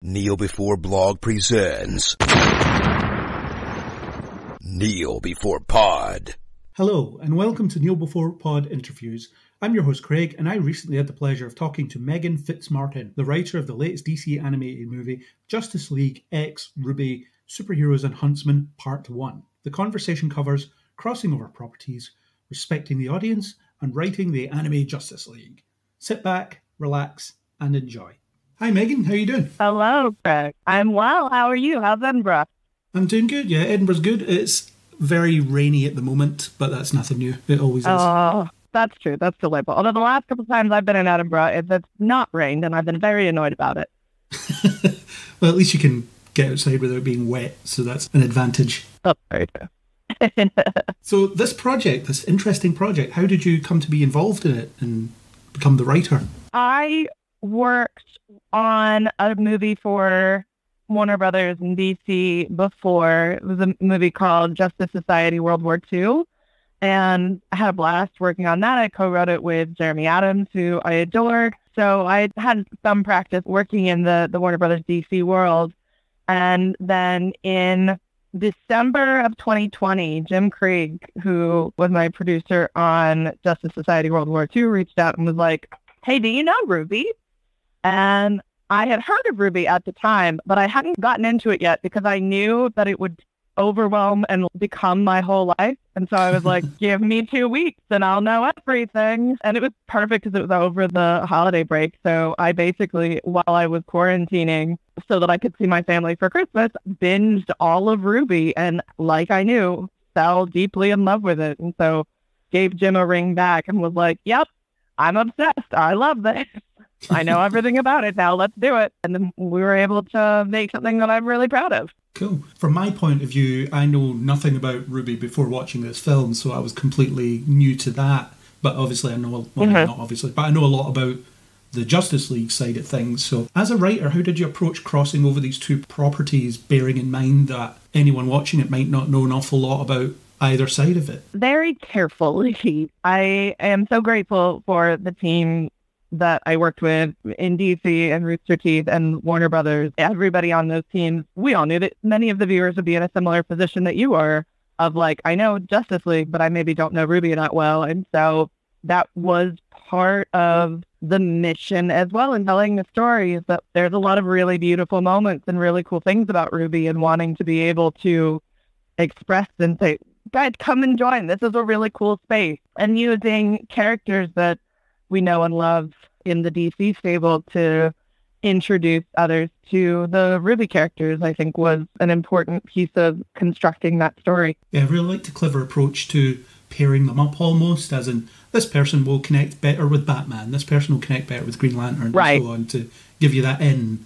Kneel Before Blog presents Kneel Before Pod. Hello, and welcome to Kneel Before Pod interviews. I'm your host Craig, and I recently had the pleasure of talking to Meghan Fitzmartin, the writer of the latest DC animated movie Justice League X RWBY Heroes and Huntsmen Part 1. The conversation covers crossing over properties, respecting the audience, and writing the anime Justice League. Sit back, relax, and enjoy. Hi Megan, how are you doing? Hello, Craig. I'm well. How are you? How's Edinburgh? I'm doing good, yeah. Edinburgh's good. It's very rainy at the moment, but that's nothing new. It always is. Oh, that's true. That's delightful. Although the last couple of times I've been in Edinburgh, it's not rained, and I've been very annoyed about it. Well, at least you can get outside without being wet, so that's an advantage. That's very true. So this project, this interesting project, how did you come to be involved in it and become the writer? I worked on a movie for Warner Brothers in DC before. It was a movie called Justice Society World War II, and I had a blast working on that. I co-wrote it with Jeremy Adams, who I adored. So I had some practice working in the Warner Brothers DC world. And then in December of 2020, Jim Krieg, who was my producer on Justice Society World War II, reached out and was like, "Hey, do you know RWBY?" And I had heard of RWBY at the time, but I hadn't gotten into it yet because I knew that it would overwhelm and become my whole life. And so I was like, give me 2 weeks and I'll know everything. And it was perfect because it was over the holiday break. So I basically, while I was quarantining so that I could see my family for Christmas, binged all of RWBY and, like I knew, fell deeply in love with it. And so gave Jim a ring back and was like, yep, I'm obsessed. I love this. I know everything about it now. Let's do it. And then we were able to make something that I'm really proud of. Cool. From my point of view, I know nothing about RWBY before watching this film, so I was completely new to that. But obviously I know, well, not obviously, but I know a lot about the Justice League side of things. So as a writer, how did you approach crossing over these two properties, bearing in mind that anyone watching it might not know an awful lot about either side of it? Very carefully. I am so grateful for the team that I worked with in DC and Rooster Teeth and Warner Brothers. Everybody on those teams, we all knew that many of the viewers would be in a similar position that you were, of like, I know Justice League, but I maybe don't know RWBY that well. And so that was part of the mission as well in telling the story, is that there's a lot of really beautiful moments and really cool things about RWBY, and wanting to be able to express and say, guys, come and join. This is a really cool space. And using characters that we know and love in the DC stable to introduce others to the RWBY characters, I think, was an important piece of constructing that story. Yeah, I really liked the clever approach to pairing them up almost, as in, this person will connect better with Batman, this person will connect better with Green Lantern, right, and so on, to give you that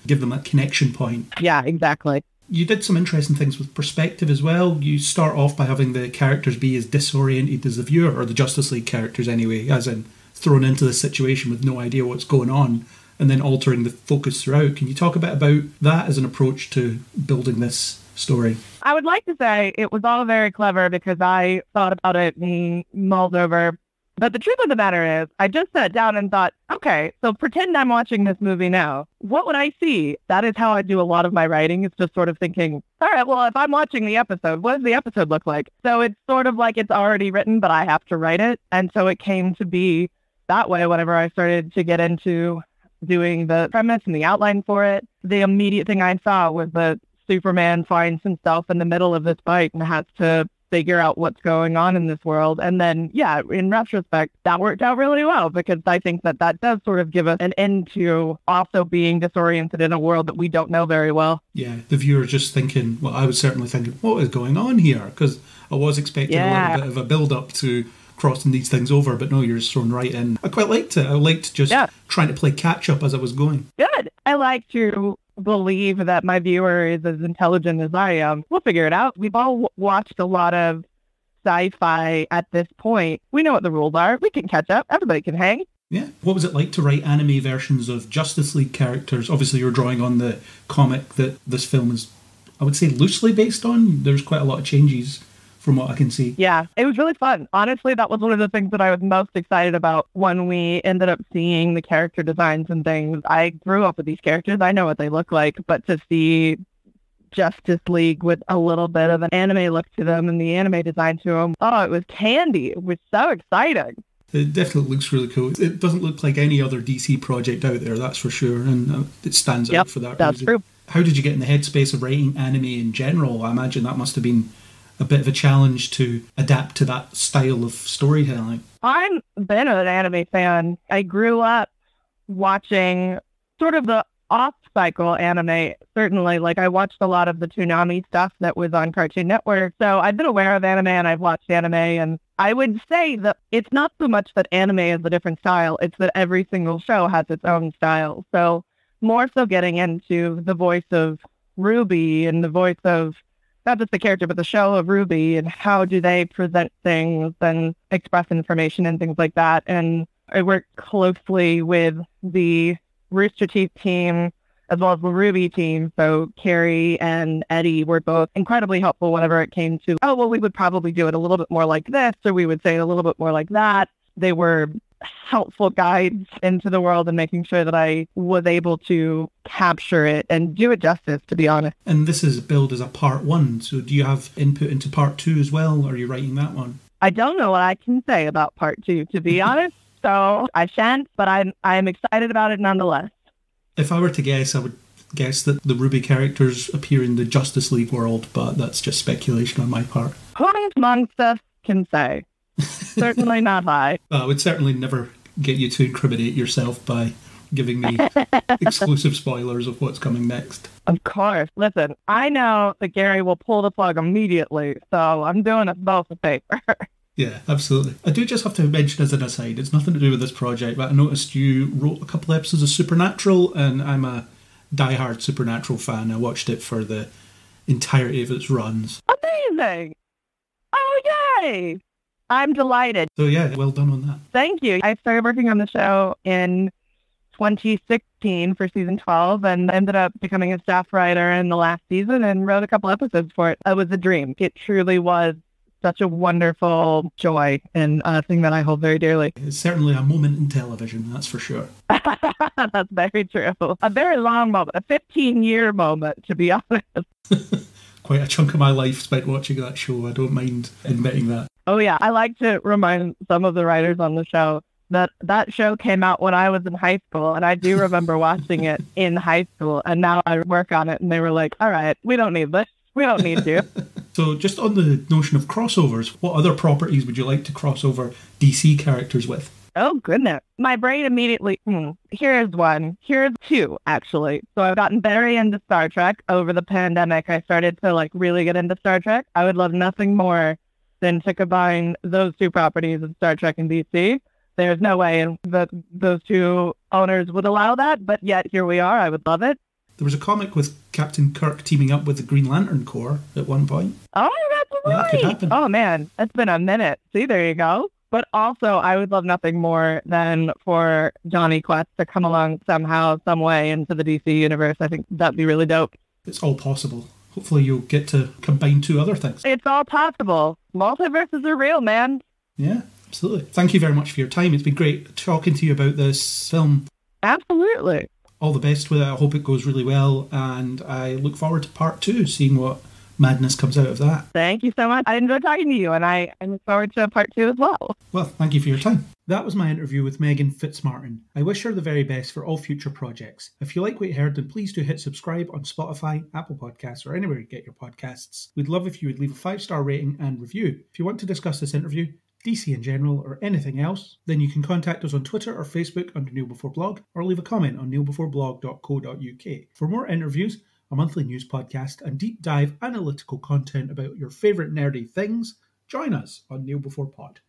give them that connection point. Yeah, exactly. You did some interesting things with perspective as well. You start off by having the characters be as disoriented as the viewer, or the Justice League characters anyway, as in thrown into the situation with no idea what's going on, and then altering the focus throughout. Can you talk a bit about that as an approach to building this story? I would like to say it was all very clever because I thought about it and mulled over. But the truth of the matter is, I just sat down and thought, okay, so pretend I'm watching this movie now. What would I see? That is how I do a lot of my writing. It's just sort of thinking, all right, well, if I'm watching the episode, what does the episode look like? So it's sort of like it's already written, but I have to write it. And so it came to be that way whenever I started to get into doing the premise and the outline for it. The immediate thing I saw was that Superman finds himself in the middle of this fight and has to figure out what's going on in this world. And then, yeah, in retrospect, that worked out really well, because I think that that does sort of give us an end to also being disoriented in a world that we don't know very well. Yeah, the viewer just thinking, well, I was certainly thinking, what is going on here? Because I was expecting a little bit of a build-up to crossing these things over, but no, you're just thrown right in. I quite liked it. I liked just trying to play catch-up as I was going. Good. I like to believe that my viewer is as intelligent as I am. We'll figure it out. We've all watched a lot of sci-fi at this point. We know what the rules are. We can catch up. Everybody can hang. Yeah. What was it like to write anime versions of Justice League characters? Obviously, you're drawing on the comic that this film is, I would say, loosely based on. There's quite a lot of changes from what I can see. Yeah, it was really fun. Honestly, that was one of the things that I was most excited about when we ended up seeing the character designs and things. I grew up with these characters. I know what they look like, but to see Justice League with a little bit of an anime look to them and the anime design to them, oh, it was candy. It was so exciting. It definitely looks really cool. It doesn't look like any other DC project out there, that's for sure, and it stands out for that that's reason. True. How did you get in the headspace of writing anime in general? I imagine that must have been a bit of a challenge to adapt to that style of storytelling. I've been an anime fan. I grew up watching sort of the off-cycle anime, certainly. Like, I watched a lot of the Toonami stuff that was on Cartoon Network. So I've been aware of anime and I've watched anime. And I would say that it's not so much that anime is a different style, it's that every single show has its own style. So more so getting into the voice of RWBY and the voice of not just the character, but the show of RWBY and how do they present things and express information and things like that. And I worked closely with the Rooster Teeth team as well as the RWBY team. So Carrie and Eddie were both incredibly helpful whenever it came to, oh, well, we would probably do it a little bit more like this, or we would say it a little bit more like that. They were helpful guides into the world and making sure that I was able to capture it and do it justice, to be honest. And this is billed as a part 1, so do you have input into part 2 as well, or are you writing that one? I don't know what I can say about part 2, to be honest, so I shan't, but I'm excited about it nonetheless. If I were to guess, I would guess that the RWBY characters appear in the Justice League world, but that's just speculation on my part. Who amongst us can say? Certainly not I. I would certainly never get you to incriminate yourself by giving me exclusive spoilers of what's coming next. Of course. Listen, I know that Gary will pull the plug immediately, so I'm doing us both a favor. Yeah, absolutely. I do just have to mention as an aside, it's nothing to do with this project, but I noticed you wrote a couple episodes of Supernatural, and I'm a diehard Supernatural fan. I watched it for the entirety of its runs. Amazing! Oh, yay! I'm delighted. So yeah, well done on that. Thank you. I started working on the show in 2016 for season 12 and ended up becoming a staff writer in the last season and wrote a couple episodes for it. It was a dream. It truly was such a wonderful joy and a thing that I hold very dearly. It's certainly a moment in television, that's for sure. That's very true. A very long moment, a 15-year moment, to be honest. Quite a chunk of my life spent watching that show. I don't mind admitting that. Oh, yeah. I like to remind some of the writers on the show that that show came out when I was in high school, and I do remember watching it in high school, and now I work on it, and they were like, all right, we don't need this. We don't need you. So just on the notion of crossovers, what other properties would you like to cross over DC characters with? Oh, goodness. My brain immediately, here's one. Here's two, actually. So I've gotten very into Star Trek. Over the pandemic, I started to really get into Star Trek. I would love nothing more than to combine those two properties of Star Trek and DC. There's no way that those two owners would allow that, but yet here we are. I would love it. There was a comic with Captain Kirk teaming up with the Green Lantern Corps at one point. Oh, that's right. That could happen. Oh, man. It's been a minute. See, there you go. But also, I would love nothing more than for Johnny Quest to come along somehow, some way into the DC universe. I think that'd be really dope. It's all possible. Hopefully you'll get to combine two other things. It's all possible. Multiverses are real, man. Yeah, absolutely. Thank you very much for your time. It's been great talking to you about this film. Absolutely. All the best with it. I hope it goes really well. And I look forward to part 2, seeing what madness comes out of that. Thank you so much. I enjoyed talking to you, and I look forward to part 2 as well. Well, thank you for your time. That was my interview with Meghan Fitzmartin. I wish her the very best for all future projects. If you like what you heard, then please do hit subscribe on Spotify, Apple Podcasts, or anywhere you get your podcasts. We'd love if you would leave a 5-star rating and review. If you want to discuss this interview, DC in general, or anything else, then you can contact us on Twitter or Facebook under Kneel Before Blog, or leave a comment on kneelbeforeblog.co.uk. For more interviews, a monthly news podcast, and deep dive analytical content about your favourite nerdy things, join us on Kneel Before Pod.